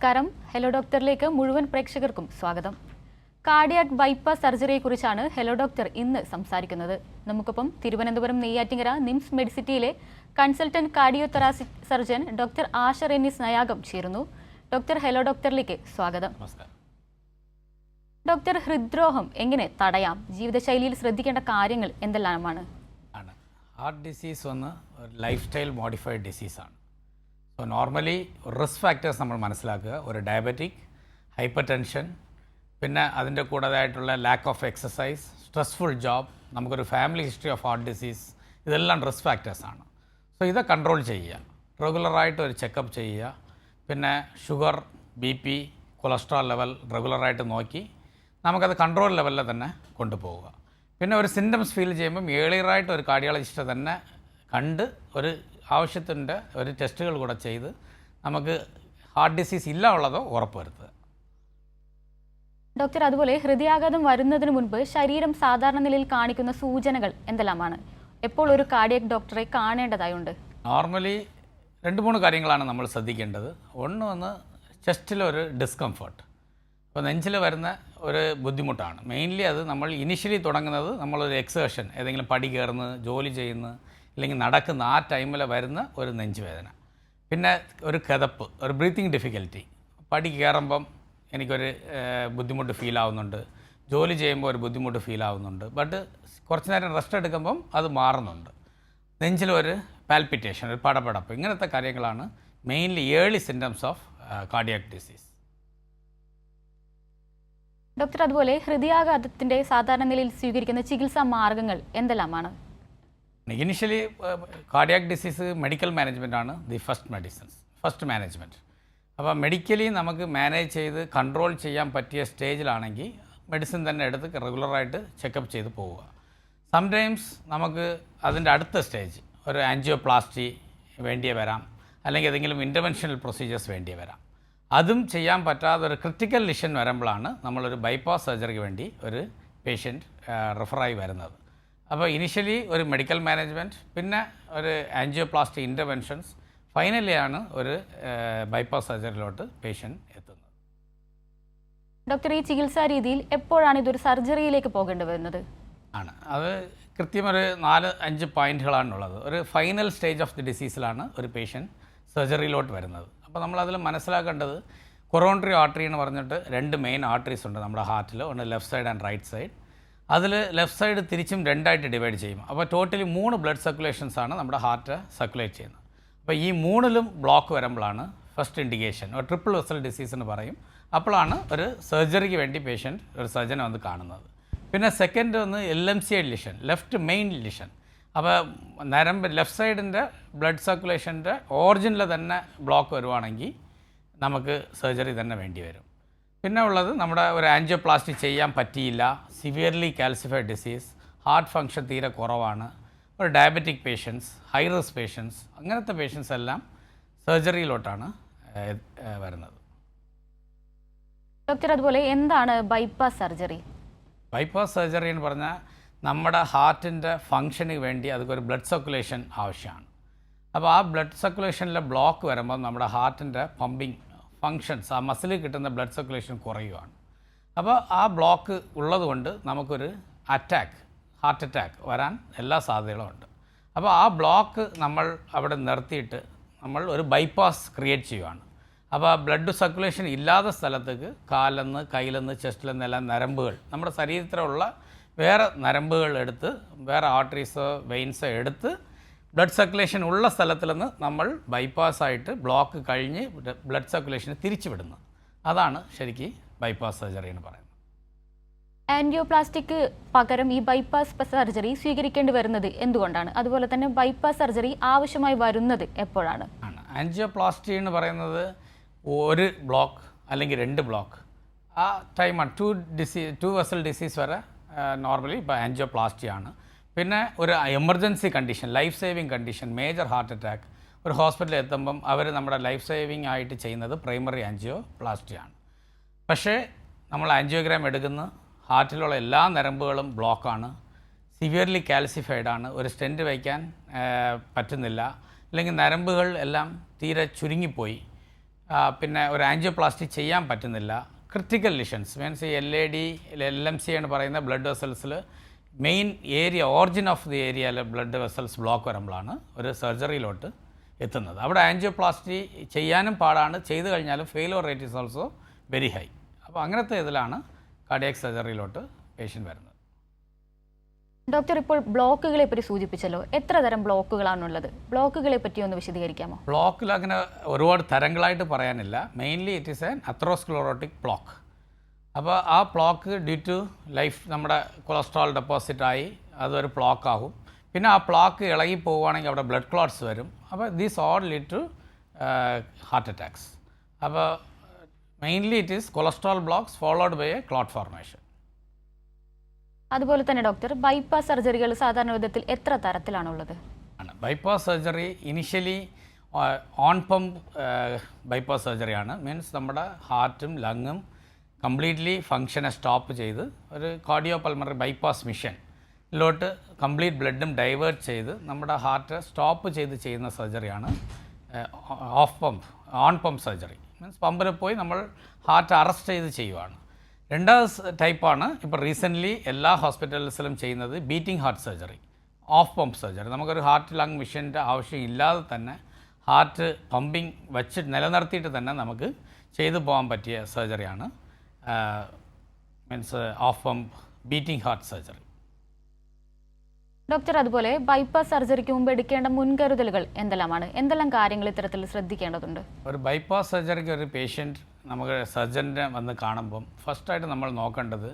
നമസ്കാരം. ഹലോ ഡോക്ടറിലേക്ക് മുഴുവൻ പ്രേക്ഷകർക്കും സ്വാഗതം. കാർഡിയാക് ബൈപ്പാസ് സർജറിയെക്കുറിച്ചാണ് ഹലോ ഡോക്ടർ ഇന്ന് സംസാരിക്കുന്നത്. നമുക്കൊപ്പം തിരുവനന്തപുരം നെയ്യാറ്റിങ്കര നിംസ് മെഡിസിറ്റിയിലെ consultant cardiothoracic surgeon doctor Asha Rennis Nayagam ചേരുന്നു. ഡോക്ടർ ഹലോ ഡോക്ടറിലേക്ക് സ്വാഗതം. ഡോക്ടർ, ഹൃദ്രോഗം എങ്ങനെ തടയാം? ജീവിതശൈലിയിൽ ശ്രദ്ധിക്കേണ്ട കാര്യങ്ങൾ എന്തെല്ലാമാണ്? ഹാർട്ട് ഡിസീസ് ഒന്ന് ലൈഫ് സ്റ്റൈൽ മോഡിഫൈഡ് ഡിസീസാണ്. സോ നോർമലി റിസ്ക് ഫാക്ടേഴ്സ് നമ്മൾ മനസ്സിലാക്കുക. ഒരു ഡയബറ്റിക്, ഹൈപ്പർ ടെൻഷൻ, പിന്നെ അതിൻ്റെ കൂടാതായിട്ടുള്ള lack of exercise, stressful job, നമുക്കൊരു family history of heart disease, ഇതെല്ലാം റിസ്ക് ഫാക്ടേഴ്സാണ്. സോ ഇത് കൺട്രോൾ ചെയ്യുക, റെഗുലറായിട്ട് ഒരു ചെക്കപ്പ് ചെയ്യുക, പിന്നെ ഷുഗർ, BP, കൊളസ്ട്രോൾ ലെവൽ റെഗുലറായിട്ട് നോക്കി നമുക്കത് കൺട്രോൾ ലെവലിൽ തന്നെ കൊണ്ടുപോവുക. പിന്നെ ഒരു സിംറ്റംസ് ഫീൽ ചെയ്യുമ്പം ഏർലിയറായിട്ട് ഒരു കാർഡിയോളജിസ്റ്റ് തന്നെ കണ്ട് ഒരു ആവശ്യത്തിൻ്റെ ഒരു ടെസ്റ്റുകൾ കൂടെ ചെയ്ത് നമുക്ക് ഹാർട്ട് ഡിസീസ് ഇല്ല ഉള്ളതോ ഉറപ്പുവരുത്തുക. ഡോക്ടർ, അതുപോലെ ഹൃദയാഘാതം വരുന്നതിന് മുൻപ് ശരീരം സാധാരണ നിലയിൽ കാണിക്കുന്ന സൂചനകൾ എന്തെല്ലാമാണ്? എപ്പോൾ ഒരു കാർഡിയക് ഡോക്ടറെ കാണേണ്ടതായുണ്ട്? നോർമലി 2-3 കാര്യങ്ങളാണ് നമ്മൾ ശ്രദ്ധിക്കേണ്ടത്. ഒന്ന് ചെസ്റ്റിലൊരു ഡിസ്കംഫർട്ട്, അപ്പോൾ നെഞ്ചിൽ വരുന്ന ഒരു ബുദ്ധിമുട്ടാണ്. മെയിൻലി അത് നമ്മൾ ഇനിഷ്യലി തുടങ്ങുന്നത് നമ്മളൊരു എക്സേർഷൻ, ഏതെങ്കിലും പടി കയറുന്ന, ജോലി ചെയ്യുന്ന, അല്ലെങ്കിൽ നടക്കുന്ന ആ ടൈമിൽ വരുന്ന ഒരു നെഞ്ചുവേദന. പിന്നെ ഒരു കിതപ്പ്, ഒരു ബ്രീത്തിങ് ഡിഫിക്കൽറ്റി. പടി കയറുമ്പം എനിക്കൊരു ബുദ്ധിമുട്ട് ഫീൽ ആവുന്നുണ്ട്, ജോലി ചെയ്യുമ്പോൾ ഒരു ബുദ്ധിമുട്ട് ഫീൽ ആവുന്നുണ്ട്, ബട്ട് കുറച്ച് നേരം റെസ്റ്റ് എടുക്കുമ്പം അത് മാറുന്നുണ്ട്. നെഞ്ചിലൊരു പാൽപിറ്റേഷൻ, ഒരു പടപടപ്പ്, ഇങ്ങനത്തെ കാര്യങ്ങളാണ് mainly early symptoms of cardiac disease. Doctor, അതുപോലെ ഹൃദയാഘാതത്തിൻ്റെ സാധാരണ നിലയിൽ സ്വീകരിക്കുന്ന ചികിത്സാ മാർഗങ്ങൾ എന്തെല്ലാമാണ്? ഇനിഷ്യലി കാർഡിയാക് ഡിസീസ് മെഡിക്കൽ മാനേജ്മെൻറ്റാണ് ദി ഫസ്റ്റ് മാനേജ്മെൻറ്റ്. അപ്പോൾ മെഡിക്കലി നമുക്ക് മാനേജ് ചെയ്ത് കൺട്രോൾ ചെയ്യാൻ പറ്റിയ സ്റ്റേജിലാണെങ്കിൽ മെഡിസിൻ തന്നെ എടുത്ത് റെഗുലറായിട്ട് ചെക്കപ്പ് ചെയ്ത് പോവുക. സംടൈംസ് നമുക്ക് അതിൻ്റെ അടുത്ത സ്റ്റേജ് ഒരു ആൻജിയോപ്ലാസ്റ്റി വേണ്ടിയേ വരാം, അല്ലെങ്കിൽ ഏതെങ്കിലും ഇൻ്റർവെൻഷണൽ പ്രൊസീജിയേഴ്സ് വേണ്ടിയേ വരാം. അതും ചെയ്യാൻ പറ്റാതെ ഒരു ക്രിട്ടിക്കൽ ലിഷൻ വരുമ്പോഴാണ് നമ്മളൊരു ബൈപ്പാസ് സർജറിക്ക് വേണ്ടി ഒരു പേഷ്യൻറ്റ് റെഫറായി വരുന്നത്. അപ്പോൾ ഇനിഷ്യലി ഒരു മെഡിക്കൽ മാനേജ്മെൻറ്റ്, പിന്നെ ഒരു ആൻജിയോപ്ലാസ്റ്റി ഇൻ്റർവെൻഷൻസ്, ഫൈനലിയാണ് ഒരു ബൈപ്പാസ് സർജറിയിലോട്ട് പേഷ്യൻറ്റ് എത്തുന്നത്. ഡോക്ടർ, ഈ ചികിത്സാ രീതിയിൽ എപ്പോഴാണ് ഇതൊരു സർജറിയിലേക്ക് പോകേണ്ടി വരുന്നത്? അത് കൃത്യം ഒരു 4-5 പോയിൻറ്റുകളാണുള്ളത്. ഒരു ഫൈനൽ സ്റ്റേജ് ഓഫ് ദി ഡിസീസിലാണ് ഒരു പേഷ്യൻറ്റ് സർജറിയിലോട്ട് വരുന്നത്. അപ്പോൾ നമ്മളതിൽ മനസ്സിലാക്കേണ്ടത് കൊറോണറി ആർട്ടറി എന്ന് പറഞ്ഞിട്ട് 2 മെയിൻ ആർട്ടറീസ് ഉണ്ട് നമ്മുടെ ഹാർട്ടിൽ. ഒന്ന് left side and right side. അതിൽ ലെഫ്റ്റ് സൈഡ് തിരിച്ചും 2ആയിട്ട് ഡിവൈഡ് ചെയ്യും. അപ്പോൾ ടോട്ടലി 3 ബ്ലഡ് സർക്കുലേഷൻസാണ് നമ്മുടെ ഹാർട്ട് സർക്കുലേറ്റ് ചെയ്യുന്നത്. അപ്പോൾ ഈ 3ലും ബ്ലോക്ക് വരുമ്പോഴാണ് ഫസ്റ്റ് ഇൻഡിക്കേഷൻ, ഒരു ട്രിപ്പിൾ വെസൽ ഡിസീസ് എന്ന് പറയും. അപ്പോഴാണ് ഒരു സർജറിക്ക് വേണ്ടി പേഷ്യൻറ്റ് ഒരു സർജനെ വന്ന് കാണുന്നത്. പിന്നെ സെക്കൻഡ് ഒന്ന് LMC ലിഷൻ, ലെഫ്റ്റ് മെയിൻ ലിഷൻ. അപ്പോൾ നരമ്പ് ലെഫ്റ്റ് സൈഡിൻ്റെ ബ്ലഡ് സർക്കുലേഷൻ്റെ ഓറിജിനിൽ തന്നെ ബ്ലോക്ക് വരുവാണെങ്കിൽ നമുക്ക് സർജറി തന്നെ വേണ്ടി വരും. പിന്നെ ഉള്ളത് നമ്മുടെ ഒരു ആൻജിയോപ്ലാസ്റ്റി ചെയ്യാൻ പറ്റിയില്ല, severely calcified disease, heart function തീരെ കുറവാണ്, ഒരു diabetic patients, high risk patients, അങ്ങനത്തെ പേഷ്യൻസ് എല്ലാം സർജറിയിലോട്ടാണ് വരുന്നത്. ഡോക്ടർ, അതുപോലെ എന്താണ് ബൈപ്പാസ് സർജറി? ബൈപ്പാസ് സർജറി എന്ന് പറഞ്ഞാൽ നമ്മുടെ ഹാർട്ടിൻ്റെ ഫങ്ഷന് വേണ്ടി അതൊരു ബ്ലഡ് സർക്കുലേഷൻ ആവശ്യമാണ്. അപ്പോൾ ആ ബ്ലഡ് സർക്കുലേഷനിലെ ബ്ലോക്ക് വരുമ്പോൾ നമ്മുടെ ഹാർട്ടിൻ്റെ പമ്പിങ് ഫങ്ഷൻസ്, ആ മസിലിൽ കിട്ടുന്ന ബ്ലഡ് സർക്കുലേഷൻ കുറയുകയാണ്. അപ്പോൾ ആ ബ്ലോക്ക് ഉള്ളതുകൊണ്ട് നമുക്കൊരു ഹാർട്ട് അറ്റാക്ക് വരാൻ എല്ലാ സാധ്യതകളും ഉണ്ട്. അപ്പോൾ ആ ബ്ലോക്ക് നമ്മൾ അവിടെ നിർത്തിയിട്ട് നമ്മൾ ഒരു ബൈപ്പാസ് ക്രിയേറ്റ് ചെയ്യുകയാണ്. അപ്പോൾ ബ്ലഡ് സർക്കുലേഷൻ ഇല്ലാത്ത സ്ഥലത്തേക്ക് കാലിന്ന്, കയ്യിലെന്ന്, ചെസ്റ്റിലെന്ന് എല്ലാം നരമ്പുകൾ, നമ്മുടെ ശരീരത്തിലുള്ള വേറെ നരമ്പുകൾ എടുത്ത്, വേറെ ആർട്ടറീസോ വെയിൻസോ എടുത്ത് ബ്ലഡ് സർക്കുലേഷൻ ഉള്ള സ്ഥലത്തിൽ നിന്ന് നമ്മൾ ബൈപ്പാസായിട്ട് ബ്ലോക്ക് കഴിഞ്ഞ് ബ്ലഡ് സർക്കുലേഷന് തിരിച്ചു വിടുന്നത്. അതാണ് ശരിക്കും ബൈപ്പാസ് സർജറി എന്ന് പറയുന്നത്. ആൻജിയോപ്ലാസ്റ്റിക്ക് പകരം ഈ ബൈപ്പാസ് സർജറി സ്വീകരിക്കേണ്ടി വരുന്നത് എന്തുകൊണ്ടാണ്? അതുപോലെ തന്നെ ബൈപ്പാസ് സർജറി ആവശ്യമായി വരുന്നത് എപ്പോഴാണ്? ആൻജിയോപ്ലാസ്റ്റി എന്ന് പറയുന്നത് ഒരു ബ്ലോക്ക് അല്ലെങ്കിൽ 2 ബ്ലോക്ക് ആ ടൈമാണ്. 2 വെസൽ ഡിസീസ് വരെ നോർമലി ഇപ്പോൾ ആൻജിയോപ്ലാസ്റ്റിയാണ്. പിന്നെ ഒരു emergency condition, life saving condition, major heart attack, ഒരു ഹോസ്പിറ്റലിൽ എത്തുമ്പം അവർ നമ്മുടെ ലൈഫ് സേവിങ് ആയിട്ട് ചെയ്യുന്നത് പ്രൈമറി ആൻജിയോപ്ലാസ്റ്റിയാണ്. പക്ഷേ നമ്മൾ ആൻജിയോഗ്രാം എടുക്കുന്ന ഹാർട്ടിലുള്ള എല്ലാ നരമ്പുകളും ബ്ലോക്കാണ്, സിവിയർലി കാൽസിഫൈഡ് ആണ്, ഒരു സ്റ്റെൻറ്റ് വയ്ക്കാൻ പറ്റുന്നില്ല, അല്ലെങ്കിൽ നരമ്പുകൾ എല്ലാം തീരെ ചുരുങ്ങിപ്പോയി. പിന്നെ ഒരു ആൻജിയോപ്ലാസ്റ്റി ചെയ്യാൻ പറ്റുന്നില്ല. ക്രിട്ടിക്കൽ ലിഷൻസ് മീൻസ് ഈ LAD LMC എന്ന് പറയുന്ന ബ്ലഡ് വെസൽസിൽ main area origin of the ഏരിയയിൽ ബ്ലഡ് വെസൽസ് ബ്ലോക്ക് വരുമ്പോഴാണ് ഒരു സർജറിയിലോട്ട് എത്തുന്നത്. അവിടെ ആൻജിയോപ്ലാസ്റ്റി ചെയ്യാനും പാടാണ്, ചെയ്തു കഴിഞ്ഞാലും failure rate is also very high. അപ്പോൾ അങ്ങനത്തെ ഇതിലാണ് കാർഡിയാക് സർജറിയിലോട്ട് പേഷ്യൻ്റ് വരുന്നത്. ഡോക്ടർ, ഇപ്പോൾ ബ്ലോക്കുകളെ പറ്റി സൂചിപ്പിച്ചല്ലോ. എത്ര തരം ബ്ലോക്കുകളാണുള്ളത്? ബ്ലോക്കുകളെ പറ്റി ഒന്ന് വിശദീകരിക്കാമോ? ബ്ലോക്കിൽ അങ്ങനെ ഒരുപാട് തരങ്ങളായിട്ട് പറയാനില്ല. Mainly it is an atherosclerotic block. അപ്പോൾ ആ ബ്ലോക്ക് ഡ്യൂ ടു ലൈഫ് നമ്മുടെ കൊളസ്ട്രോൾ ഡെപ്പോസിറ്റായി അതൊരു ബ്ലോക്ക് ആകും. പിന്നെ ആ ബ്ലോക്ക് ഇളകി പോവുകയാണെങ്കിൽ അവിടെ ബ്ലഡ് ക്ലോട്ട്സ് വരും. അപ്പോൾ these all lead to heart attacks. അപ്പോൾ mainly it is cholesterol blocks followed by a clot formation. അതുപോലെ തന്നെ ഡോക്ടർ, ബൈപ്പാസ് സർജറികൾ സാധാരണ വിധത്തിൽ എത്ര തരത്തിലാണുള്ളത്? Bypass surgery initially on pump bypass സർജറിയാണ്. മീൻസ് നമ്മുടെ ഹാർട്ടും ലങ്ങും കംപ്ലീറ്റ്ലി ഫങ്ഷനെ സ്റ്റോപ്പ് ചെയ്ത് ഒരു കാർഡിയോ പൾമണറി ബൈപ്പാസ് മിഷനിലോട്ട് കംപ്ലീറ്റ് ബ്ലഡും ഡൈവേർട്ട് ചെയ്ത് നമ്മുടെ ഹാർട്ട് സ്റ്റോപ്പ് ചെയ്ത് ചെയ്യുന്ന സർജറിയാണ് ഓൺ പമ്പ് സർജറി. മീൻസ് പമ്പിൽ പോയി നമ്മൾ ഹാർട്ട് അറസ്റ്റ് ചെയ്ത് ചെയ്യുവാണ്. രണ്ടാമത്തെ ടൈപ്പാണ് ഇപ്പോൾ റീസെൻ്റ്ലി എല്ലാ ഹോസ്പിറ്റൽസിലും ചെയ്യുന്നത് beating heart surgery, of pump surgery. നമുക്കൊരു ഹാർട്ട് ലങ് മിഷൻ്റെ ആവശ്യം ഇല്ലാതെ തന്നെ ഹാർട്ട് പമ്പിങ് വെച്ച് നിലനിർത്തിയിട്ട് തന്നെ നമുക്ക് ചെയ്തു പോകാൻ പറ്റിയ സർജറിയാണ് means off pump beating heart surgery. Doctor, അതുപോലെ ബൈപ്പാസ് സർജറിക്ക് മുമ്പ് എടുക്കേണ്ട മുൻകരുതലുകൾ എന്തെല്ലാമാണ്? എന്തെല്ലാം കാര്യങ്ങൾ ഇത്തരത്തിൽ ശ്രദ്ധിക്കേണ്ടതുണ്ട്? ഒരു ബൈപ്പാസ് സർജറിക്ക് ഒരു പേഷ്യൻറ്റ് നമുക്ക് സർജൻ്റെ വന്ന് കാണുമ്പം ഫസ്റ്റായിട്ട് നമ്മൾ നോക്കേണ്ടത്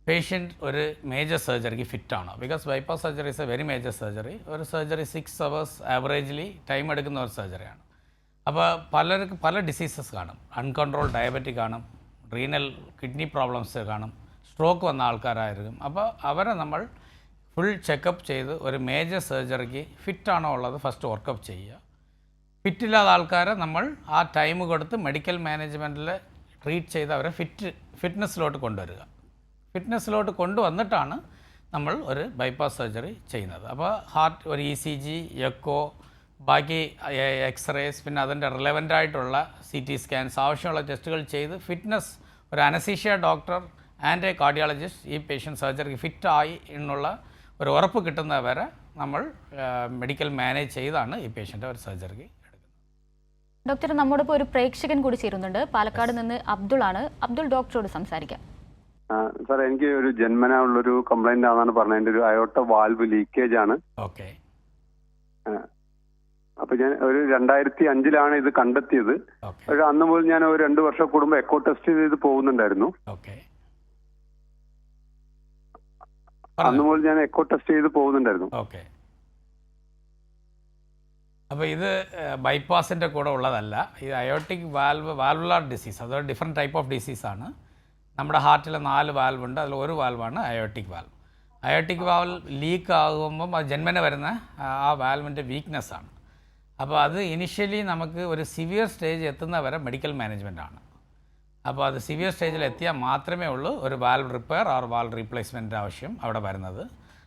പേഷ്യൻറ്റ് ഒരു മേജർ സർജറിക്ക് ഫിറ്റാണോ. Because bypass surgery is a very major surgery. ഒരു സർജറി 6 hours ആവറേജ്ലി ടൈം എടുക്കുന്ന ഒരു സർജറിയാണ്. അപ്പോൾ പലർക്ക് പല ഡിസീസസ് കാണും. അൺകൺട്രോൾ ഡയബറ്റിക് കാണും, റീനൽ കിഡ്നി പ്രോബ്ലംസ് കാണും, സ്ട്രോക്ക് വന്ന ആൾക്കാരായിരിക്കും. അപ്പോൾ അവരെ നമ്മൾ ഫുൾ ചെക്കപ്പ് ചെയ്ത് ഒരു മേജർ സർജറിക്ക് ഫിറ്റാണോ ഉള്ളത് ഫസ്റ്റ് വർക്കപ്പ് ചെയ്യുക. ഫിറ്റില്ലാത്ത ആൾക്കാരെ നമ്മൾ ആ ടൈം കൊടുത്ത് മെഡിക്കൽ മാനേജ്മെൻറ്റിൽ ട്രീറ്റ് ചെയ്ത് അവരെ ഫിറ്റ്നസ്സിലോട്ട് കൊണ്ടുവരിക. ഫിറ്റ്നസ്സിലോട്ട് കൊണ്ടുവന്നിട്ടാണ് നമ്മൾ ഒരു ബൈപ്പാസ് സർജറി ചെയ്യുന്നത്. അപ്പോൾ ഹാർട്ട് ഒരു ECG, എക്കോ, ബാക്കി എക്സ്റേസ്, പിന്നെ അതിൻ്റെ റിലവൻ്റായിട്ടുള്ള CT സ്കാൻസ് ആവശ്യമുള്ള ടെസ്റ്റുകൾ ചെയ്ത് ഫിറ്റ്നസ് ഒരു anaesthesia doctor and A cardiologist ഈ പേഷ്യൻ്റ് സർജറിക്ക് ഫിറ്റായി എന്നുള്ള ഒരു ഉറപ്പ് കിട്ടുന്നവരെ നമ്മൾ മെഡിക്കൽ മാനേജ് ചെയ്താണ് ഈ പേഷ്യൻ്റെ ഒരു സർജറിക്ക് എടുക്കുന്നത്. ഡോക്ടർ, നമ്മോടൊപ്പം ഒരു പ്രേക്ഷകൻ കൂടി ചേരുന്നുണ്ട്. പാലക്കാട് നിന്ന് അബ്ദുളാണ്. അബ്ദുൾ ഡോക്ടറോട് സംസാരിക്കാം. സാർ, എനിക്ക് ഒരു ജന്മനാ ഉള്ളൊരു കംപ്ലൈന്റ് ആണെന്നാണ് പറഞ്ഞത്. എൻ്റെ ഒരു അയോർട്ട വാൽവ് ലീക്കേജ് ആണ്. ഓക്കെ. അപ്പൊ ഞാൻ ഒരു 2005 ഇത് കണ്ടെത്തിയത്. പക്ഷെ അന്ന് മുതൽ ഞാൻ ഒരു 2 വർഷം കൂടുമ്പോൾ എക്കോ ടെസ്റ്റ് ചെയ്ത് പോകുന്നുണ്ടായിരുന്നു. ഓക്കെ. അന്ന് മുതൽ ഞാൻ എക്കോ ടെസ്റ്റ് ചെയ്ത് പോകുന്നുണ്ടായിരുന്നു. ഓക്കെ. അപ്പോൾ ഇത് ബൈപ്പാസിൻ്റെ കൂടെ ഉള്ളതല്ല. ഇത് അയോട്ടിക് വാൽവുലാർ ഡിസീസ്, അതൊരു ഡിഫറെൻറ്റ് ടൈപ്പ് ഓഫ് ഡിസീസാണ്. നമ്മുടെ ഹാർട്ടിൽ 4 വാൽവ് ഉണ്ട്. അതിൽ ഒരു വാൽവാണ് aortic valve. Aortic valve leak ആകുമ്പം അത് ജന്മന വരുന്ന ആ വാൽവിൻ്റെ വീക്ക്നെസ്സാണ്. അപ്പോൾ അത് ഇനിഷ്യലി നമുക്ക് ഒരു സിവിയർ സ്റ്റേജ് എത്തുന്നവരെ മെഡിക്കൽ മാനേജ്മെൻറ്റാണ്. അപ്പോൾ അത് സിവിയർ സ്റ്റേജിൽ എത്തിയാൽ മാത്രമേ ഉള്ളൂ ഒരു valve repair or valve replacement ആവശ്യം അവിടെ വരുന്നത്.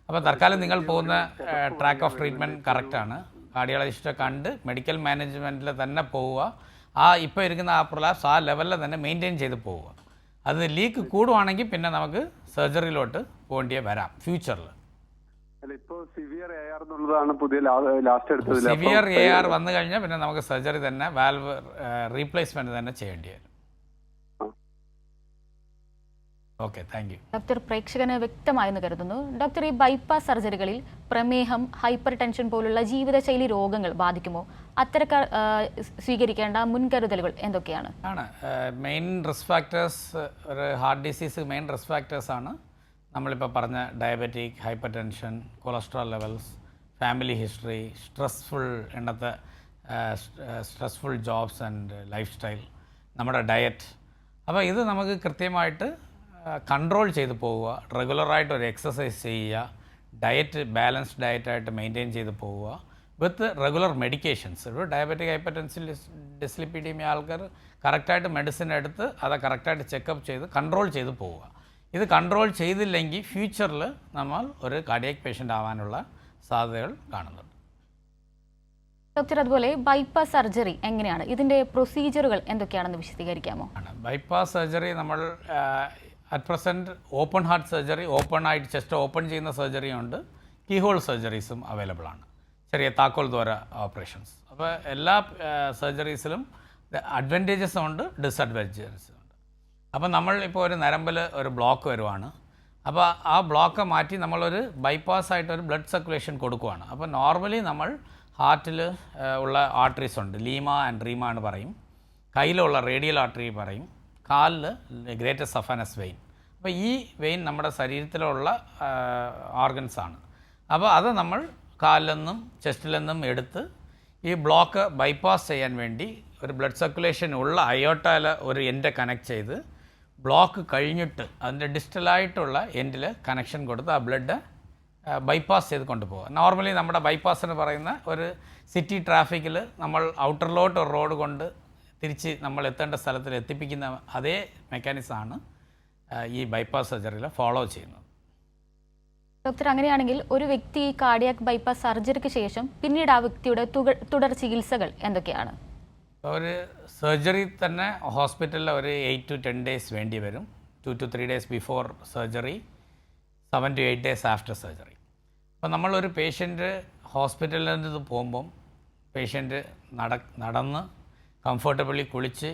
അപ്പോൾ തൽക്കാലം നിങ്ങൾ പോകുന്ന ട്രാക്ക് ഓഫ് ട്രീറ്റ്മെൻറ്റ് കറക്റ്റാണ്. കാർഡിയോളജിസ്റ്റെ കണ്ട് മെഡിക്കൽ മാനേജ്മെൻറ്റിൽ തന്നെ പോവുക. ഇപ്പോൾ ഇരിക്കുന്ന ആ പ്രൊലാപ്സ് ആ ലെവലിൽ തന്നെ മെയിൻറ്റെയിൻ ചെയ്ത് പോവുക. അത് ലീക്ക് കൂടുവാണെങ്കിൽ പിന്നെ നമുക്ക് സർജറിയിലോട്ട് പോകേണ്ടി വരാം ഫ്യൂച്ചറിൽ. സിവിയർ AR എന്നുള്ളതാണ് പുതിയ ലാസ്റ്റ് എടുത്തത്. സിവിയർ AR വന്നു കഴിഞ്ഞാൽ പിന്നെ നമുക്ക് സർജറി തന്നെ വാൽവ് റീപ്ലേസ്മെൻറ്റ് തന്നെ ചെയ്യേണ്ടി വരും. Okay, thank U. ഡോക്ടർ, പ്രേക്ഷകന് വ്യക്തമായെന്ന് കരുതുന്നു. ഡോക്ടർ, ഈ ബൈപ്പാസ് സർജറികളിൽ പ്രമേഹം, ഹൈപ്പർ ടെൻഷൻ പോലുള്ള ജീവിതശൈലി രോഗങ്ങൾ ബാധിക്കുമോ? അത്തരക്കാർ സ്വീകരിക്കേണ്ട മുൻകരുതലുകൾ എന്തൊക്കെയാണ്? മെയിൻ റിസ്ക് ഫാക്ടേഴ്സ് ഒരു ഹാർട്ട് ഡിസീസ് മെയിൻ റിസ്ക് ഫാക്ടേഴ്സാണ് നമ്മളിപ്പോൾ പറഞ്ഞ diabetic, hyper tension, cholesterol levels, family history, stressful jobs and life style, നമ്മുടെ ഡയറ്റ്. അപ്പോൾ ഇത് നമുക്ക് കൃത്യമായിട്ട് കൺട്രോൾ ചെയ്ത് പോവുക. റെഗുലറായിട്ട് ഒരു എക്സസൈസ് ചെയ്യുക. ഡയറ്റ് ബാലൻസ്ഡ് ഡയറ്റായിട്ട് മെയിൻറ്റെയിൻ ചെയ്ത് പോവുക വിത്ത് റെഗുലർ മെഡിക്കേഷൻസ്. ഒരു ഡയബറ്റിക്, ഹൈപ്പർ ടെൻഷൻ, ഡിസ്ലിപ്പിഡീമിയ ആൾക്കാർ കറക്റ്റായിട്ട് മെഡിസിൻ എടുത്ത് അത് കറക്റ്റായിട്ട് ചെക്കപ്പ് ചെയ്ത് കൺട്രോൾ ചെയ്ത് പോവുക. ഇത് കൺട്രോൾ ചെയ്തില്ലെങ്കിൽ ഫ്യൂച്ചറിൽ നമ്മൾ ഒരു കാർഡിയാക് പേഷ്യൻ്റ് ആവാനുള്ള സാധ്യതകൾ കാണുന്നുണ്ട്. ഡോക്ടർ, അതുപോലെ ബൈപ്പാസ് സർജറി എങ്ങനെയാണ്, ഇതിന്റെ പ്രൊസീജിയറുകൾ എന്തൊക്കെയാണെന്ന് വിശദീകരിക്കാമോ? ബൈപ്പാസ് സർജറി നമ്മൾ at present open heart surgery, open ആയിട്ട് ചെസ്റ്റ് ഓപ്പൺ ചെയ്യുന്ന സർജറി ഉണ്ട്, കീഹോൾ സർജറീസും അവൈലബിൾ ആണ്, ചെറിയ താക്കോൽ ദ്വാര ഓപ്പറേഷൻസ്. അപ്പോൾ എല്ലാ സർജറീസിലും അഡ്വാൻറ്റേജസും ഉണ്ട്, ഡിസഡ്വാൻറ്റേജസും ഉണ്ട്. അപ്പോൾ നമ്മൾ ഇപ്പോൾ ഒരു നരമ്പിൽ ഒരു ബ്ലോക്ക് വരുവാണ്, അപ്പോൾ ആ ബ്ലോക്ക് മാറ്റി നമ്മളൊരു ബൈപ്പാസ് ആയിട്ട് ഒരു ബ്ലഡ് സർക്കുലേഷൻ കൊടുക്കുകയാണ്. അപ്പോൾ നോർമലി നമ്മൾ ഹാർട്ടിൽ ഉള്ള ആർട്ടറീസ് ഉണ്ട്, ലീമ ആൻഡ് റീമ എന്ന് പറയും, കയ്യിലുള്ള റേഡിയൽ ആർട്ടറി പറയും, കാലിൽ ഗ്രേറ്റർ സഫാനസ് വെയിൻ. അപ്പോൾ ഈ വെയിൻ നമ്മുടെ ശരീരത്തിലുള്ള ഓർഗൻസാണ്. അപ്പോൾ അത് നമ്മൾ കാലിൽ നിന്നും ചെസ്റ്റിൽ നിന്നും എടുത്ത് ഈ ബ്ലോക്ക് ബൈപ്പാസ് ചെയ്യാൻ വേണ്ടി ഒരു ബ്ലഡ് സർക്കുലേഷൻ ഉള്ള അയോട്ടയിൽ ഒരു എൻഡ് കണക്ട് ചെയ്ത് ബ്ലോക്ക് കഴിഞ്ഞിട്ട് അതിൻ്റെ ഡിസ്റ്റലായിട്ടുള്ള എൻഡിൽ കണക്ഷൻ കൊടുത്ത് ആ ബ്ലഡ് ബൈപ്പാസ് ചെയ്ത് കൊണ്ടുപോകുക. നോർമലി നമ്മുടെ ബൈപ്പാസ് എന്ന് പറയുന്ന ഒരു സിറ്റി ട്രാഫിക്കിൽ നമ്മൾ ഔട്ടറിലോട്ട് ഒരു റോഡ് കൊണ്ട് തിരിച്ച് നമ്മൾ എത്തേണ്ട സ്ഥലത്തിൽ എത്തിപ്പിക്കുന്ന അതേ മെക്കാനിസമാണ് ഈ ബൈപ്പാസ് സർജറിയിൽ ഫോളോ ചെയ്യുന്നത്. ഡോക്ടർ, അങ്ങനെയാണെങ്കിൽ ഒരു വ്യക്തി കാർഡിയാക് ബൈപ്പാസ് സർജറിക്ക് ശേഷം പിന്നീട് ആ വ്യക്തിയുടെ തുടർ ചികിത്സകൾ എന്തൊക്കെയാണ്? ഒരു സർജറി തന്നെ ഹോസ്പിറ്റലിൽ ഒരു 8 to 10 days വേണ്ടി വരും. 2 to 3 days before surgery, 7 to 8 days after surgery. അപ്പോൾ നമ്മളൊരു പേഷ്യൻറ്റ് ഹോസ്പിറ്റലിൽ നിന്ന് പോകുമ്പം പേഷ്യൻറ്റ് നടന്ന് കംഫർട്ടബിളി കുളിച്ച്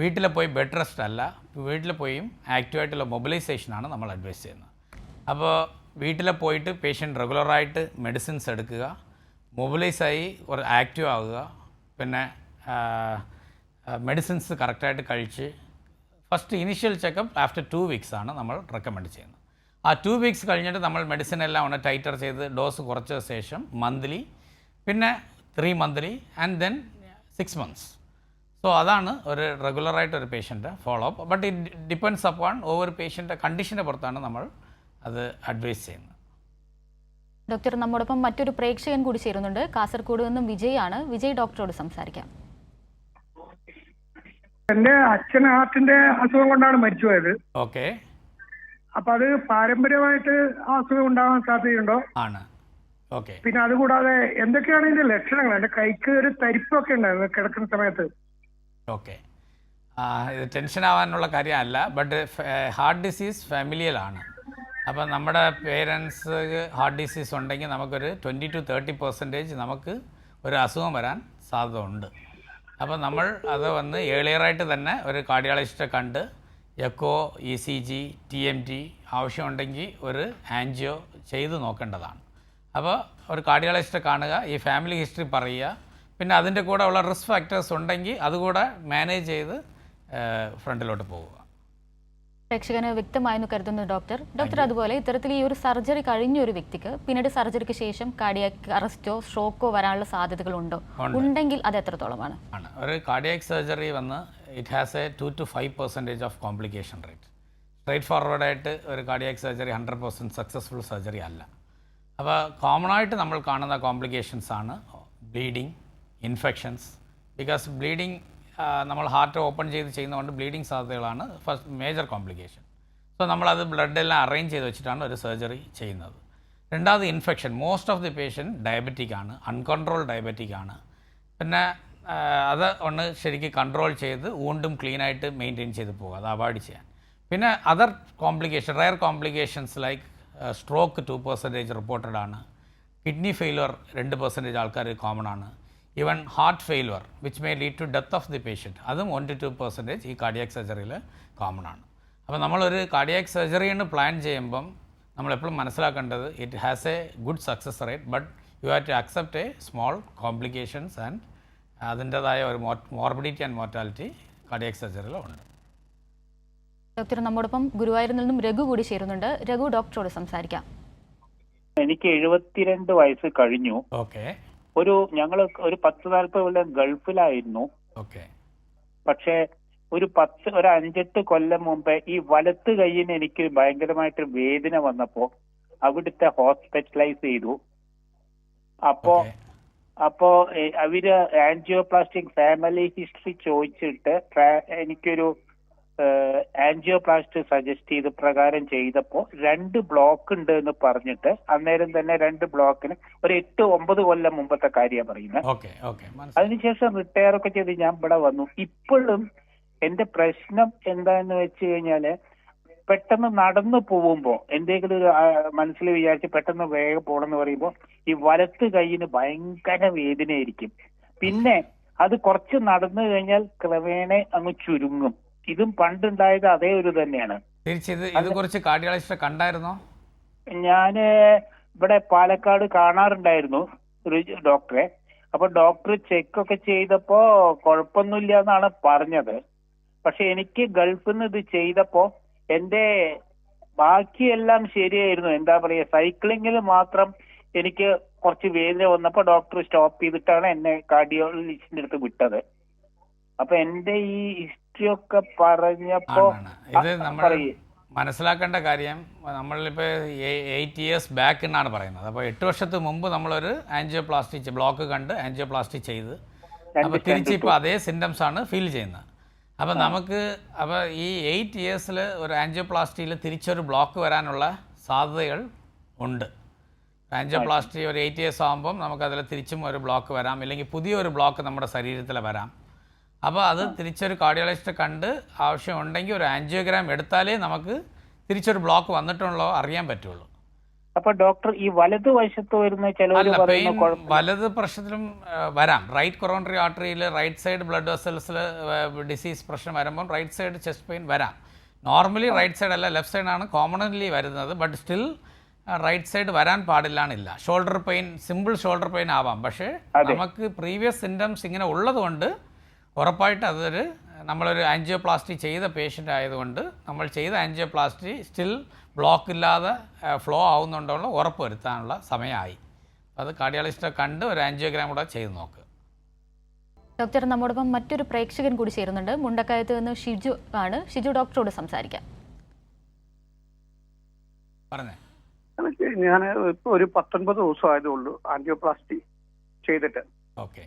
വീട്ടിൽ പോയി ബെഡ് റെസ്റ്റ് അല്ല, വീട്ടിൽ പോയും ആക്റ്റീവായിട്ടുള്ള മൊബിലൈസേഷനാണ് നമ്മൾ അഡ്വൈസ് ചെയ്യുന്നത്. അപ്പോൾ വീട്ടിൽ പോയിട്ട് പേഷ്യൻറ്റ് റെഗുലറായിട്ട് മെഡിസിൻസ് എടുക്കുക, മൊബിലൈസായി ഒരു ആക്റ്റീവ് ആവുക, പിന്നെ മെഡിസിൻസ് കറക്റ്റായിട്ട് കഴിച്ച് first initial checkup after 2 weeks ആണ് നമ്മൾ റെക്കമെൻഡ് ചെയ്യുന്നത്. ആ 2 weeks കഴിഞ്ഞിട്ട് നമ്മൾ മെഡിസിൻ എല്ലാം ഒന്ന് ടൈറ്റർ ചെയ്ത് ഡോസ് കുറച്ച ശേഷം മന്ത്ലി, പിന്നെ 3 monthly and then 6 months. So അതാണ് ഒരു റെഗുലറായിട്ട് ഒരു patient follow up. But it depends upon over പേഷ്യൻ്റെ കണ്ടീഷൻ്റെ പുറത്താണ് നമ്മൾ അത് അഡ്വൈസ് ചെയ്യുന്നത്. ഡോക്ടർ, നമ്മോടൊപ്പം മറ്റൊരു പ്രേക്ഷകൻ കൂടി ചേരുന്നുണ്ട്. കാസർഗോഡ് നിന്നും വിജയ് ആണ്. വിജയ് ഡോക്ടറോട് സംസാരിക്കാം. എന്റെ അച്ഛൻ ഹാർട്ടിന്റെ അസുഖം കൊണ്ടാണ് മരിച്ചുപോയത്. ഓക്കെ. അപ്പൊ അത് പാരമ്പര്യമായിട്ട് ആ അസുഖം ഉണ്ടാവാൻ സാധ്യതയുണ്ടോ? ആണ്. ഓക്കെ. പിന്നെ അതുകൂടാതെ എന്തൊക്കെയാണ് ഇതിന്റെ ലക്ഷണങ്ങൾ? എന്റെ കൈക്ക് ഒരു തരിപ്പൊക്കെ ഉണ്ടായിരുന്നു കിടക്കുന്ന സമയത്ത്. ഓക്കെ. ഇത് ടെൻഷൻ ആവാനുള്ള കാര്യമല്ല, ബട്ട് ഹാർട്ട് ഡിസീസ് ഫാമിലിയലാണ്. അപ്പോൾ നമ്മുടെ പേരൻസ് ഹാർട്ട് ഡിസീസ് ഉണ്ടെങ്കിൽ നമുക്കൊരു 20 to 30% നമുക്ക് ഒരു അസുഖം വരാൻ സാധ്യത ഉണ്ട്. അപ്പോൾ നമ്മൾ അത് വന്ന് ഏർലിയറായിട്ട് തന്നെ ഒരു കാർഡിയോളജിസ്റ്റിനെ കണ്ട് എക്കോ, ECG, TMT ആവശ്യമുണ്ടെങ്കിൽ ഒരു ആൻജിയോ ചെയ്ത് നോക്കേണ്ടതാണ്. അപ്പോൾ ഒരു കാർഡിയോളജിസ്റ്റിനെ കാണുക, ഈ ഫാമിലി ഹിസ്റ്ററി പറയുക, പിന്നെ അതിൻ്റെ കൂടെ ഉള്ള റിസ്ക് ഫാക്ടേഴ്സ് ഉണ്ടെങ്കിൽ അതുകൂടെ മാനേജ് ചെയ്ത് ഫ്രണ്ടിലോട്ട് പോവുക. പ്രേക്ഷകന് വ്യക്തമായെന്ന് കരുതുന്നു ഡോക്ടർ. ഡോക്ടർ, അതുപോലെ ഇത്തരത്തിൽ ഈ ഒരു സർജറി കഴിഞ്ഞ ഒരു വ്യക്തിക്ക് പിന്നീട് സർജറിക്ക് ശേഷം കാർഡിയാക് അറസ്റ്റോ സ്ട്രോക്കോ വരാനുള്ള സാധ്യതകളുണ്ടോ? ഉണ്ടെങ്കിൽ അത് എത്രത്തോളമാണ്? ഒരു കാർഡിയാക് സർജറി വന്ന് it has a 2 to 5% of complication rate. Straight ഫോർവേഡായിട്ട് ഒരു കാർഡിയാക് സർജറി 100% സക്സസ്ഫുൾ സർജറി അല്ല. അപ്പോൾ കോമൺ ആയിട്ട് നമ്മൾ കാണുന്ന കോംപ്ലിക്കേഷൻസ് ആണ് ബ്ലീഡിങ്, ഇൻഫെക്ഷൻസ്. ബിക്കോസ് ബ്ലീഡിങ് നമ്മൾ ഹാർട്ട് ഓപ്പൺ ചെയ്ത് ചെയ്യുന്നതുകൊണ്ട് ബ്ലീഡിങ് സാധ്യതകളാണ് ഫസ്റ്റ് മേജർ കോംപ്ലിക്കേഷൻ. സോ നമ്മളത് ബ്ലഡെല്ലാം അറേഞ്ച് ചെയ്ത് വെച്ചിട്ടാണ് ഒരു സർജറി ചെയ്യുന്നത്. രണ്ടാമത് infection. Most of the patient diabetic ആണ്, അൺകൺട്രോൾ ഡയബറ്റിക് ആണ്. പിന്നെ അത് ഒന്ന് ശരിക്കും കൺട്രോൾ ചെയ്ത് വീണ്ടും ക്ലീനായിട്ട് മെയിൻറ്റെയിൻ ചെയ്ത് പോകുക, അത് അവോയ്ഡ് ചെയ്യാൻ. പിന്നെ other complication, rare complications like stroke 2% reported ആണ്, കിഡ്നി ഫെയിലുവർ 2% ആൾക്കാർ കോമൺ ആണ്, even heart failure which may lead to death of the patient, അതും 1 to 2% ഈ കാർഡിയാക് സർജറിയിൽ കോമൺ ആണ്. അപ്പോൾ നമ്മളൊരു കാർഡിയാക് സർജറി എന്ന് പ്ലാൻ ചെയ്യുമ്പം നമ്മളെപ്പോഴും മനസ്സിലാക്കേണ്ടത് it has a good success rate, but you have to accept a small complications and അതിൻ്റെതായ ഒരു മോർബിഡിറ്റി ആൻഡ് മോർട്ടാലിറ്റി കാർഡിയാക് സർജറിയിൽ ഉണ്ട്. ഡോക്ടർ, നമ്മോടൊപ്പം ഗുരുവായൂരിൽ നിന്നും രഘു കൂടി ചേരുന്നുണ്ട്. രഘു, ഡോക്ടറോട് സംസാരിക്കാം. എനിക്ക് 72 വയസ്സ് കഴിഞ്ഞു. ഓക്കെ. ഞങ്ങൾ ഒരു 10-40 കൊല്ലം ഗൾഫിലായിരുന്നു. ഓക്കെ. പക്ഷെ ഒരു 5-8 കൊല്ലം മുമ്പേ ഈ വലത്ത് കൈയിന് എനിക്ക് ഭയങ്കരമായിട്ട് വേദന വന്നപ്പോ അവിടുത്തെ ഹോസ്പിറ്റലൈസ് ചെയ്തു. അപ്പോ അവര് ആൻജിയോപ്ലാസ്റ്റിക് ഫാമിലി ഹിസ്റ്ററി ചോദിച്ചിട്ട് എനിക്കൊരു ആൻജിയോപ്ലാസ്റ്റ് സജസ്റ്റ് ചെയ്ത് പ്രകാരം ചെയ്തപ്പോൾ 2 ബ്ലോക്ക് ഉണ്ട് എന്ന് പറഞ്ഞിട്ട് അന്നേരം തന്നെ 2 ബ്ലോക്കിന് ഒരു 8-9 കൊല്ലം മുമ്പത്തെ കാര്യമാണ് പറയുന്നത്. അതിനുശേഷം റിട്ടയർ ഒക്കെ ചെയ്ത് ഞാൻ ഇവിടെ വന്നു. ഇപ്പോഴും എന്റെ പ്രശ്നം എന്താന്ന് വെച്ച് കഴിഞ്ഞാല് പെട്ടെന്ന് നടന്നു പോകുമ്പോ എന്തെങ്കിലും ഒരു മനസ്സിൽ വിചാരിച്ച് പെട്ടെന്ന് വേഗം പോകണമെന്ന് പറയുമ്പോൾ ഈ വലത്ത് കൈയിന് ഭയങ്കര വേദനയായിരിക്കും. പിന്നെ അത് കുറച്ച് നടന്നു കഴിഞ്ഞാൽ ക്രമേണ അങ്ങ് ചുരുങ്ങും. ഇതും പണ്ടുണ്ടായത് അതേ ഒരു തന്നെയാണ്. കുറച്ച് കാർഡിയോളജിസ്റ്റ് കണ്ടായിരുന്നോ? ഞാന് ഇവിടെ പാലക്കാട് കാണാറുണ്ടായിരുന്നു ഒരു ഡോക്ടറെ. അപ്പൊ ഡോക്ടർ ചെക്ക് ഒക്കെ ചെയ്തപ്പോ കുഴപ്പമൊന്നുമില്ല എന്നാണ് പറഞ്ഞത്. പക്ഷെ എനിക്ക് ഗൾഫിൽ നിന്ന് ഇത് ചെയ്തപ്പോ എന്റെ ബാക്കിയെല്ലാം ശരിയായിരുന്നു. എന്താ പറയാ, സൈക്ലിങ്ങിൽ മാത്രം എനിക്ക് കുറച്ച് വേദന വന്നപ്പോ ഡോക്ടർ സ്റ്റോപ്പ് ചെയ്തിട്ടാണ് എന്നെ കാർഡിയോളജിസ്റ്റിന്റെ അടുത്ത് വിട്ടത്. അപ്പൊ എന്റെ ഈ ഹിസ്റ്ററി ഒക്കെ പറഞ്ഞപ്പോ ഇത് നമ്മൾ മനസ്സിലാക്കേണ്ട കാര്യം, നമ്മളിപ്പോ 8 years ബാക്ക് എന്നാണ് പറയുന്നത്. അപ്പോൾ 8 വർഷത്തിന് മുമ്പ് നമ്മളൊരു ആൻജിയോപ്ലാസ്റ്റി ബ്ലോക്ക് കണ്ട് ആൻജിയോപ്ലാസ്റ്റി ചെയ്ത് അപ്പോൾ തിരിച്ചിപ്പോൾ അതേ സിംറ്റംസ് ആണ് ഫീൽ ചെയ്യുന്നത്. അപ്പോൾ നമുക്ക് ഈ 8 years ഒരു ആൻജിയോപ്ലാസ്റ്റിയിൽ തിരിച്ചൊരു ബ്ലോക്ക് വരാനുള്ള സാധ്യതകൾ ഉണ്ട്. ആൻജിയോപ്ലാസ്റ്റി ഒരു 8 years ആകുമ്പം നമുക്കതിൽ തിരിച്ചും ഒരു ബ്ലോക്ക് വരാം, ഇല്ലെങ്കിൽ പുതിയൊരു ബ്ലോക്ക് നമ്മുടെ ശരീരത്തിൽ വരാം. അപ്പോൾ അത് തിരിച്ചൊരു കാർഡിയോളജിസ്റ്റ് കണ്ട് ആവശ്യമുണ്ടെങ്കിൽ ഒരു ആൻജിയോഗ്രാം എടുത്താലേ നമുക്ക് തിരിച്ചൊരു ബ്ലോക്ക് വന്നിട്ടുള്ളോ അറിയാൻ പറ്റുള്ളൂ. അപ്പൊ ഡോക്ടർ ഈ വലത് വശത്ത് വരുന്ന വലത് പ്രശ്നത്തിലും വരാം. റൈറ്റ് കൊറോണറി ആർട്ടറിയിൽ റൈറ്റ് സൈഡ് ബ്ലഡ് വെസൽസിൽ ഡിസീസ് പ്രശ്നം വരുമ്പോൾ റൈറ്റ് സൈഡ് ചെസ്റ്റ് പെയിൻ വരാം. നോർമലി റൈറ്റ് സൈഡ് അല്ല, ലെഫ്റ്റ് സൈഡാണ് കോമൺലി വരുന്നത്. ബട്ട് സ്റ്റിൽ റൈറ്റ് സൈഡ് വരാൻ പാടില്ലാന്നില്ല. Shoulder pain, simple shoulder pain ആവാം. പക്ഷേ നമുക്ക് പ്രീവിയസ് സിംറ്റംസ് ഇങ്ങനെ ഉള്ളതുകൊണ്ട് ഉറപ്പായിട്ട് അതൊരു നമ്മളൊരു ആൻജിയോപ്ലാസ്റ്റി ചെയ്ത പേഷ്യൻ്റ് ആയതുകൊണ്ട് നമ്മൾ ചെയ്ത ആൻജിയോപ്ലാസ്റ്റി സ്റ്റിൽ ബ്ലോക്ക് ഇല്ലാതെ ഫ്ലോ ആവുന്നുണ്ടോ ഉറപ്പ് വരുത്താനുള്ള സമയമായി. അത് കാർഡിയോളജിസ്റ്റെ കണ്ട് ഒരു ആൻജിയോഗ്രാം കൂടെ ചെയ്ത് നോക്കുക. ഡോക്ടർ, നമ്മോടൊപ്പം മറ്റൊരു പ്രേക്ഷകൻ കൂടി ചേരുന്നുണ്ട്. മുണ്ടക്കയത്ത് നിന്ന് ഷിജു ആണ്. ഷിജു ഡോക്ടറോട് സംസാരിക്കാം. പറഞ്ഞേ. ഞാൻ ഇപ്പോൾ ഒരു 19 ദിവസം ആയതുള്ളൂ ആൻജിയോപ്ലാസ്റ്റി ചെയ്തിട്ട്. ഓക്കെ.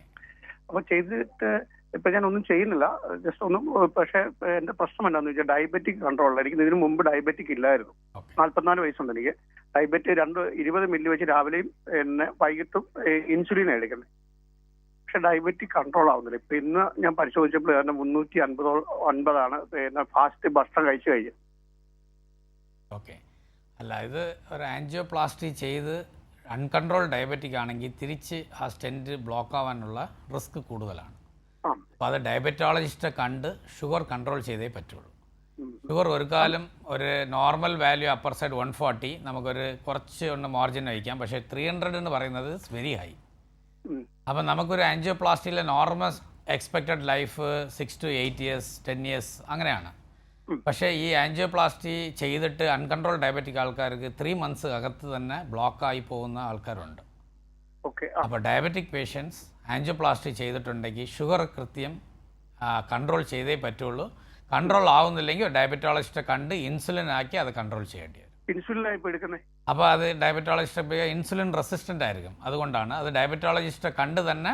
അപ്പോൾ ചെയ്തിട്ട് ഇപ്പം ഞാൻ ഒന്നും ചെയ്യുന്നില്ല, ജസ്റ്റ് ഒന്നും. പക്ഷേ എൻ്റെ പ്രശ്നം എന്താണെന്ന് വെച്ചാൽ ഡയബറ്റിക് കൺട്രോൾ. എനിക്ക് ഇതിനു മുമ്പ് ഡയബറ്റിക് ഇല്ലായിരുന്നു. 44 വയസ്സുണ്ട് എനിക്ക്. ഡയബറ്റിക് 20 മില്ലി വെച്ച് രാവിലെയും പിന്നെ വൈകിട്ടും ഇൻസുലിൻ എടുക്കുന്നത്. പക്ഷെ ഡയബറ്റിക് കൺട്രോൾ ആവുന്നില്ല. ഇപ്പം ഇന്ന് ഞാൻ പരിശോധിച്ചപ്പോൾ 359 പിന്നെ ഫാസ്റ്റ് ഭക്ഷണം കഴിച്ചു കഴിഞ്ഞു. ഓക്കെ. അല്ല, ഇത് ഒരു ആൻജിയോപ്ലാസ്റ്റി ചെയ്ത് അൺകൺട്രോൾ ഡയബറ്റിക് ആണെങ്കിൽ തിരിച്ച് ആ സ്റ്റെൻറ്റ് ബ്ലോക്ക് ആവാനുള്ള റിസ്ക് കൂടുതലാണ്. അപ്പോൾ അത് ഡയബറ്റോളജിസ്റ്റെ കണ്ട് ഷുഗർ കൺട്രോൾ ചെയ്തേ പറ്റുള്ളൂ. ഷുഗർ ഒരു കാലം ഒരു നോർമൽ വാല്യൂ അപ്പർ സൈഡ് 140 നമുക്കൊരു കുറച്ച് ഒന്ന് മാർജിൻ വയ്ക്കാം. പക്ഷേ 300 എന്ന് പറയുന്നത് ഇറ്റ്സ് വെരി ഹൈ. അപ്പം നമുക്കൊരു ആൻജിയോപ്ലാസ്റ്റിയിലെ normal expected life 6 to 8 years, 10 years അങ്ങനെയാണ്. പക്ഷേ ഈ ആൻജിയോപ്ലാസ്റ്റി ചെയ്തിട്ട് അൺകൺട്രോൾ ഡയബറ്റിക് ആൾക്കാർക്ക് 3 months അകത്ത് തന്നെ ബ്ലോക്കായി പോകുന്ന ആൾക്കാരുണ്ട്. അപ്പോൾ ഡയബറ്റിക് പേഷ്യൻസ് ആൻജിയോപ്ലാസ്റ്റി ചെയ്തിട്ടുണ്ടെങ്കിൽ ഷുഗർ കൃത്യം കൺട്രോൾ ചെയ്തേ പറ്റുള്ളൂ. കൺട്രോൾ ആവുന്നില്ലെങ്കിൽ ഡയബറ്റോളജിസ്റ്റെ കണ്ട് ഇൻസുലിൻ ആക്കി അത് കൺട്രോൾ ചെയ്യേണ്ടി വരും. അപ്പോൾ അത് ഡയബറ്റോളജിസ്റ്റ് ഇൻസുലിൻ റെസിസ്റ്റൻ്റ് ആയിരിക്കും. അതുകൊണ്ടാണ് അത് ഡയബറ്റോളജിസ്റ്റെ കണ്ട് തന്നെ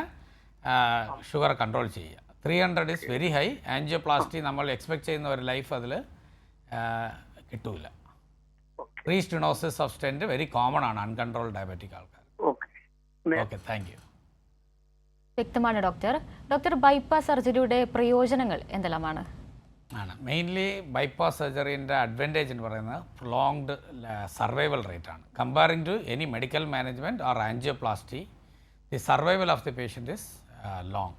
ഷുഗർ കൺട്രോൾ ചെയ്യുക. 300 ഈസ് വെരി ഹൈ. ആൻജിയോപ്ലാസ്റ്റി നമ്മൾ എക്സ്പെക്ട് ചെയ്യുന്ന ഒരു ലൈഫ് അതിൽ കിട്ടൂല. Restenosis of stent very common ആണ് അൺകൺട്രോൾ ഡയബറ്റിക് ആൾക്കാർ. Okay, thank you. വ്യക്തമാണ് ഡോക്ടർ. ഡോക്ടർ, ബൈപ്പാസ് സർജറിയുടെ പ്രയോജനങ്ങൾ എന്തെല്ലാമാണ്? മെയിൻലി ബൈപ്പാസ് സർജറിൻ്റെ അഡ്വാൻറ്റേജ് എന്ന് പറയുന്നത് പ്രൊലോങ്ഡ് സർവൈവൽ റേറ്റ് ആണ്. Comparing to any medical management or angioplasty, the survival of the patient is long.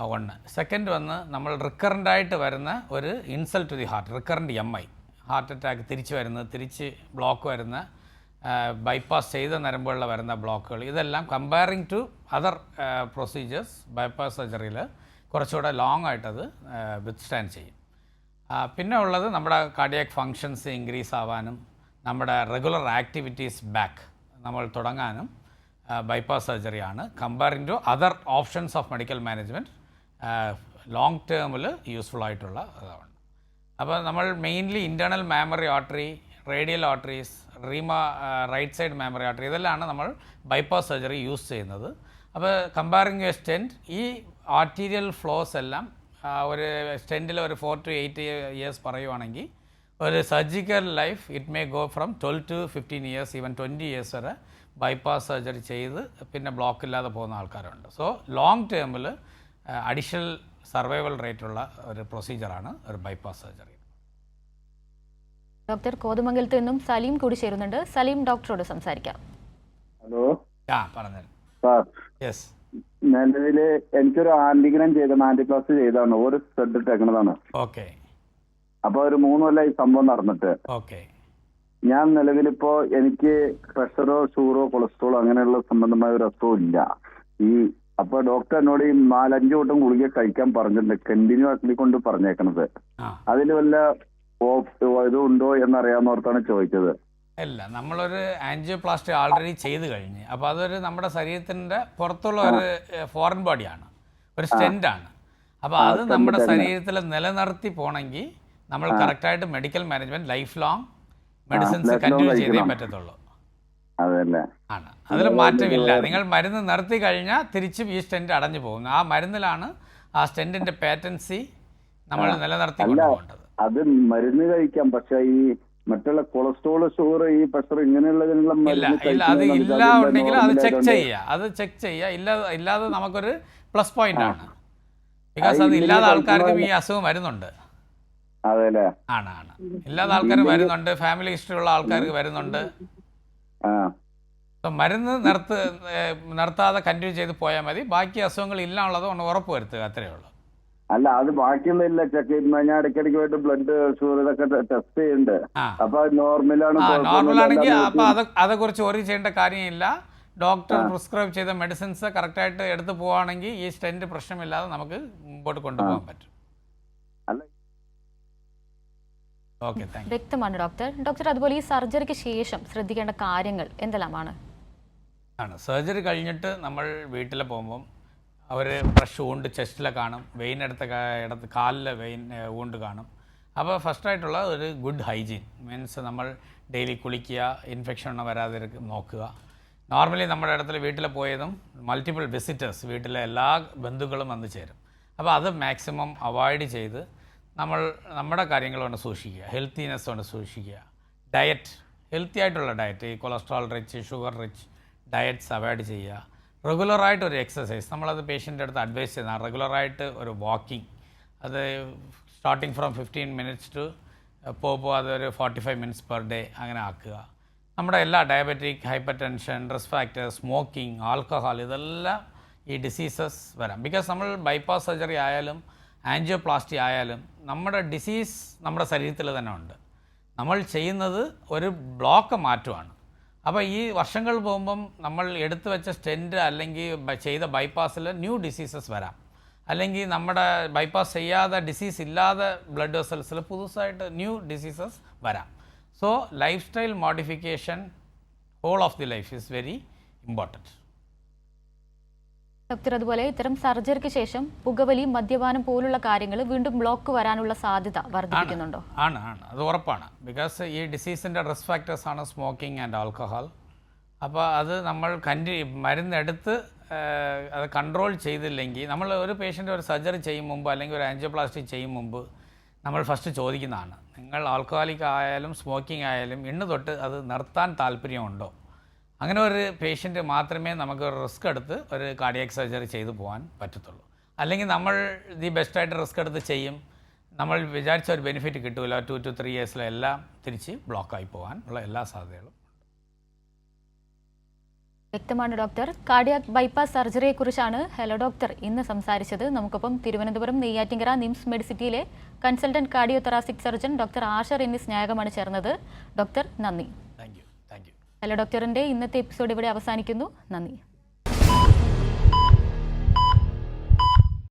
1. Second നമ്മൾ റിക്കറൻ്റായിട്ട് വരുന്ന ഒരു insult to the heart, recurrent MI, heart attack തിരിച്ച് വരുന്നത്, തിരിച്ച് ബ്ലോക്ക് വരുന്ന, ബൈപ്പാസ് ചെയ്ത നരമ്പുകളിൽ വരുന്ന ബ്ലോക്കുകൾ, ഇതെല്ലാം comparing to other procedures bypass സർജറിയിൽ കുറച്ചുകൂടെ ലോങ് ആയിട്ടത് വിത്ത്സ്റ്റാൻഡ് ചെയ്യും. പിന്നെ ഉള്ളത് നമ്മുടെ കാർഡിയാക് ഫങ്ഷൻസ് ഇൻക്രീസ് ആവാനും നമ്മുടെ റെഗുലർ ആക്ടിവിറ്റീസ് ബാക്ക് നമ്മൾ തുടങ്ങാനും ബൈപ്പാസ് സർജറിയാണ് comparing to other options of medical management long ടേമിൽ യൂസ്ഫുൾ ആയിട്ടുള്ള അതാണ്. അപ്പോൾ നമ്മൾ mainly internal mammary artery, radial arteries, right side mammary artery, ഇതെല്ലാമാണ് നമ്മൾ ബൈപ്പാസ് സർജറി യൂസ് ചെയ്യുന്നത്. അപ്പോൾ കമ്പയറിംഗ് എ സ്റ്റെൻറ്റ് ഈ ആർട്ടീരിയൽ ഫ്ലോസ് എല്ലാം ഒരു സ്റ്റെൻറ്റിൽ ഒരു 4 to 8 years പറയുവാണെങ്കിൽ ഒരു surgical life it may go from 12 to 15 years, even 20 years വരെ ബൈപ്പാസ് സർജറി ചെയ്ത് പിന്നെ ബ്ലോക്ക് ഇല്ലാതെ പോകുന്ന ആൾക്കാരുണ്ട്. സോ ലോങ് ടേമിൽ അഡീഷണൽ സർവൈവൽ റേറ്റുള്ള ഒരു പ്രൊസീജിയറാണ് ഒരു ബൈപ്പാസ് സർജറി. ഡോക്ടർ കോതമംഗലത്ത് നിന്നും സലീം കൂടി ചേരുന്നുണ്ട്. സലീം ഡോക്ടറോട് സംസാരിക്കാം. ഹലോ പറഞ്ഞു സാർ. യെസ്. നിലവില് എനിക്കൊരു ആന്റിഗ്രാം ചെയ്താണ്, ആന്റിപ്ലാസ്റ്റ് ചെയ്താണ്, ഒരു സ്റ്റഡ് ഇട്ടേക്കണതാണ്. ഓക്കെ. അപ്പൊ ഒരു 3 കൊല്ലമായി സംഭവം നടന്നിട്ട്. ഓക്കെ. ഞാൻ നിലവിലിപ്പോ എനിക്ക് പ്രഷറോ ഷുഗറോ കൊളസ്ട്രോളോ അങ്ങനെയുള്ള സംബന്ധമായ ഒരു അസുഖവും ഇല്ല. അപ്പൊ ഡോക്ടർ എന്നോട് ഈ 4-5 വട്ടം ഗുളിക കഴിക്കാൻ പറഞ്ഞിട്ടുണ്ട്, കണ്ടിന്യൂ ആക്കി കൊണ്ട് പറഞ്ഞേക്കണത്. അതിൽ വല്ല ഇതും ഉണ്ടോ എന്നറിയാവുന്നവർത്താണ് ചോദിച്ചത്. അല്ല, നമ്മളൊരു ആൻജിയോപ്ലാസ്റ്റി ആൾറെഡി ചെയ്ത് കഴിഞ്ഞ്, അപ്പോൾ അതൊരു നമ്മുടെ ശരീരത്തിൻ്റെ പുറത്തുള്ള ഒരു ഫോറിൻ ബോഡിയാണ്, ഒരു സ്റ്റെൻറ്റാണ്. അപ്പോൾ അത് നമ്മുടെ ശരീരത്തിൽ നിലനിർത്തി പോകണമെങ്കിൽ നമ്മൾ കറക്റ്റായിട്ട് medical management life long medicines continue ചെയ്തേ പറ്റത്തുള്ളൂ. ആണ്, അതിൽ മാറ്റമില്ല. നിങ്ങൾ മരുന്ന് നിർത്തി കഴിഞ്ഞാൽ തിരിച്ചും ഈ സ്റ്റെൻറ്റ് അടഞ്ഞു പോകുന്നു. ആ മരുന്നിലാണ് ആ സ്റ്റെൻറ്റിൻ്റെ പേറ്റൻസി നമ്മൾ നിലനിർത്തി കൊണ്ടുപോകേണ്ടത്. അത് മരുന്ന് കഴിക്കാം, പക്ഷെ ഈ മറ്റുള്ള കൊളസ്ട്രോൾ, ഷുഗർ, ഈ പ്രഷർ ഇങ്ങനെയുള്ളതിനുള്ള അത് ഇല്ല ഉണ്ടെങ്കിൽ അത് ചെക്ക് ചെയ്യുക. ഇല്ലാതെ നമുക്കൊരു പ്ലസ് പോയിന്റ് ആണ്. ബിക്കോസ് അത് ഇല്ലാതെ ആൾക്കാർക്കും ഈ അസുഖം വരുന്നുണ്ട്. ആണ് ഇല്ലാതെ ആൾക്കാർ വരുന്നുണ്ട്, ഫാമിലി ഹിസ്റ്ററി ഉള്ള ആൾക്കാർക്ക് വരുന്നുണ്ട്. മരുന്ന് നിർത്താതെ കണ്ടിന്യൂ ചെയ്ത് പോയാൽ മതി. ബാക്കി അസുഖങ്ങൾ ഇല്ല ഉള്ളത് കൊണ്ട് ഉറപ്പ് വരുത്തുക, അത്രയേ ഉള്ളൂ. അല്ല, അത് ബാക്കിയൊന്നുമില്ല. ചെക്ക് ഞാൻ ഇടയ്ക്കിടയ്ക്ക് പോയിട്ട് ബ്ലഡ്, ഷുഗർ ഇതൊക്കെ ടെസ്റ്റ് ചെയ്യുന്നുണ്ട്. അപ്പൊ നോർമലാണെങ്കിൽ അപ്പൊ അതേക്കുറിച്ച് വറി ചെയ്യേണ്ട കാര്യമില്ല. ഡോക്ടർ പ്രിസ്ക്രൈബ് ചെയ്ത മെഡിസിൻസ് കറക്റ്റായിട്ട് എടുത്തു പോവുകയാണെങ്കിൽ ഈ സ്റ്റെന്റ് പ്രശ്നമില്ലാതെ നമുക്ക് മുമ്പോട്ട് കൊണ്ടുപോകാൻ പറ്റും. Okay, thank you. വ്യക്തമാണ് ഡോക്ടർ. ഡോക്ടർ, അതുപോലെ ഈ സർജറിക്ക് ശേഷം ശ്രദ്ധിക്കേണ്ട കാര്യങ്ങൾ എന്തെല്ലാമാണ്? സർജറി കഴിഞ്ഞിട്ട് നമ്മൾ വീട്ടിൽ പോകുമ്പം അവർ ഫ്രഷ് വൂണ്ട് ചെസ്റ്റിൽ കാണും, വെയിൻ എടുത്ത് കാലിൽ വെയിൻ വൂണ്ട് കാണും. അപ്പോൾ ഫസ്റ്റായിട്ടുള്ള ഒരു ഗുഡ് ഹൈജീൻ മീൻസ് നമ്മൾ ഡെയിലി കുളിക്കുക, ഇൻഫെക്ഷൻ ഒന്നും വരാതെ നോക്കുക. നോർമലി നമ്മുടെ ഇടത്തിൽ വീട്ടിൽ പോയതും മൾട്ടിപ്പിൾ വിസിറ്റേഴ്സ്, വീട്ടിലെ എല്ലാ ബന്ധുക്കളും വന്ന് ചേരും. അപ്പോൾ അത് മാക്സിമം അവോയ്ഡ് ചെയ്ത് നമ്മൾ നമ്മുടെ കാര്യങ്ങൾ കൊണ്ട് സൂക്ഷിക്കുക, ഹെൽത്തിനെസ് കൊണ്ട് സൂക്ഷിക്കുക. ഡയറ്റ്, ഹെൽത്തി ആയിട്ടുള്ള ഡയറ്റ്, ഈ cholesterol rich, sugar rich diets avoid ചെയ്യുക. റെഗുലറായിട്ട് ഒരു എക്സസൈസ്, നമ്മളത് പേഷ്യൻ്റെ അടുത്ത് അഡ്വൈസ് ചെയ്യുന്ന റെഗുലറായിട്ട് ഒരു വാക്കിംഗ്, അത് സ്റ്റാർട്ടിങ് ഫ്രം 15 minutes ടു പോകുമ്പോൾ അതൊരു 45 minutes പെർ ഡേ അങ്ങനെ ആക്കുക. നമ്മുടെ എല്ലാ diabetic, hyper tension, risk factors, smoking, alcohol, ഇതെല്ലാം ഈ ഡിസീസസ് വരാം. ബിക്കോസ് നമ്മൾ ബൈപ്പാസ് സർജറി ആയാലും ആൻജിയോപ്ലാസ്റ്റി ആയാലും നമ്മുടെ ഡിസീസ് നമ്മുടെ ശരീരത്തിൽ തന്നെ ഉണ്ട്. നമ്മൾ ചെയ്യുന്നത് ഒരു ബ്ലോക്ക് മാറ്റുവാണ്. അപ്പോൾ ഈ വർഷങ്ങൾ പോകുമ്പം നമ്മൾ എടുത്തു വെച്ച സ്റ്റെൻറ്റ് അല്ലെങ്കിൽ ചെയ്ത ബൈപ്പാസിൽ ന്യൂ ഡിസീസസ് വരാം. അല്ലെങ്കിൽ നമ്മുടെ ബൈപ്പാസ് ചെയ്യാതെ ഡിസീസ് ഇല്ലാതെ ബ്ലഡ് വെസൽസിൽ പുതുസായിട്ട് ന്യൂ ഡിസീസസ് വരാം. So life style modification whole of the life is very important. Doctor, അതുപോലെ ഇത്തരം സർജറിക്ക് ശേഷം പുകവലി, മദ്യപാനം പോലുള്ള കാര്യങ്ങൾ വീണ്ടും ബ്ലോക്ക് വരാനുള്ള സാധ്യത വർദ്ധിപ്പിക്കുന്നുണ്ടോ? ആണ്, അത് ഉറപ്പാണ്. ബിക്കോസ് ഈ ഡിസീസിൻ്റെ റിസ്ക് ഫാക്ടേഴ്സാണ് സ്മോക്കിംഗ് ആൻഡ് ആൽക്കഹോൾ. അപ്പോൾ അത് നമ്മൾ മരുന്നെടുത്ത് അത് കൺട്രോൾ ചെയ്തില്ലെങ്കിൽ, നമ്മൾ ഒരു പേഷ്യൻ്റ് ഒരു സർജറി ചെയ്യും മുമ്പ് അല്ലെങ്കിൽ ഒരു ആൻജിയോപ്ലാസ്റ്റി ചെയ്യും മുമ്പ് നമ്മൾ ഫസ്റ്റ് ചോദിക്കുന്നതാണ്, നിങ്ങൾ ആൽക്കഹോളിക് ആയാലും സ്മോക്കിംഗ് ആയാലും ഇന്ന് തൊട്ട് അത് നിർത്താൻ താല്പര്യമുണ്ടോ? അങ്ങനെ ഒരു പേഷ്യൻ്റ് മാത്രമേ നമുക്ക് റിസ്ക് എടുത്ത് ഒരു കാർഡിയാക് സർജറി ചെയ്തു പോകാൻ പറ്റത്തുള്ളൂ. അല്ലെങ്കിൽ നമ്മൾ ബെസ്റ്റായിട്ട് റിസ്ക് എടുത്ത് ചെയ്യും, നമ്മൾ വിചാരിച്ച ഒരു ബെനിഫിറ്റ് കിട്ടില്ല, 2 to 3 years എല്ലാം തിരിച്ച് ബ്ലോക്കായി പോകാൻ ഉള്ള എല്ലാ സാധ്യതകളും. വ്യക്തമാണ് ഡോക്ടർ. കാർഡിയാക് ബൈപ്പാസ് സർജറിയെക്കുറിച്ചാണ് ഹലോ ഡോക്ടർ ഇന്ന് സംസാരിച്ചത്. നമുക്കൊപ്പം തിരുവനന്തപുരം നെയ്യാറ്റിങ്കര നിംസ് മെഡിസിറ്റിയിലെ consultant cardiothoracic surgeon doctor Asher N സ്നേഹമാണ് ചേർന്നത്. ഡോക്ടർ, നന്ദി. Thank you. ഹലോ ഡോക്ടറിന്റെ ഇന്നത്തെ എപ്പിസോഡ് ഇവിടെ അവസാനിക്കുന്നു. നന്ദി.